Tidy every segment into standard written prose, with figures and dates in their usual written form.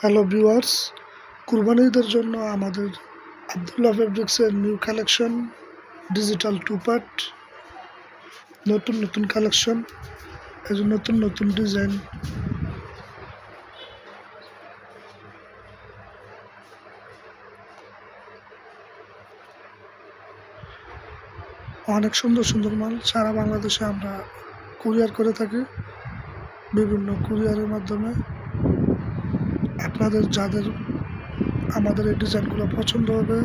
Hello viewers, কুরবানি ঈদের জন্য আমাদের আব্দুল্লাহ ফেব্রিক্সের নিউ কালেকশন ডিজিটাল 2 পার্ট, নতুন কালেকশন, এই যে নতুন ডিজাইন। অনেক সুন্দর মাল সারা বাংলাদেশে আমরা কুরিয়ার করে থাকি বিভিন্ন কুরিয়ারের মাধ্যমে। আপনাদের যাদের আমাদের এই ডিজাইনগুলো পছন্দ হবে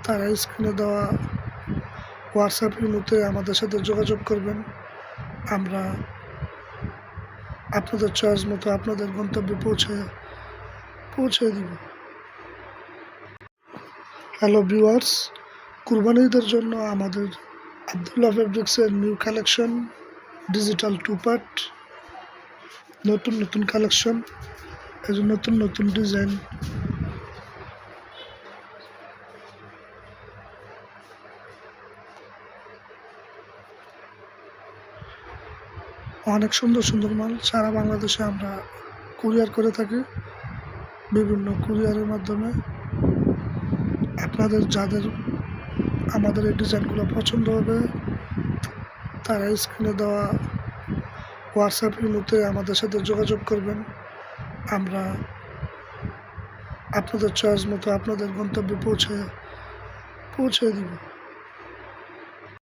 তারা স্ক্রিনে দেওয়া হোয়াটসঅ্যাপের মধ্যে আমাদের সাথে যোগাযোগ করবেন। আমরা আপনাদের চয়েস মতো আপনাদের গন্তব্যে পৌঁছে দিব। হ্যালো ভিউয়ার্স, কুরবানি ঈদের জন্য আমাদের আব্দুল্লাহ ফেব্রিক্সের নিউ কালেকশন ডিজিটাল 2 পার্ট, নতুন কালেকশন, এই যে নতুন ডিজাইন। অনেক সুন্দর মাল সারা বাংলাদেশে আমরা কুরিয়ার করে থাকি বিভিন্ন কুরিয়ারের মাধ্যমে। আপনাদের যাদের আমাদের এই ডিজাইনগুলো পছন্দ হবে তারা স্ক্রিনে দেওয়া হোয়াটসঅ্যাপের মধ্যে আমাদের সাথে যোগাযোগ করবেন। আমরা আপনাদের চয়েস মতো আপনাদের গন্তব্যে পৌঁছে দিব।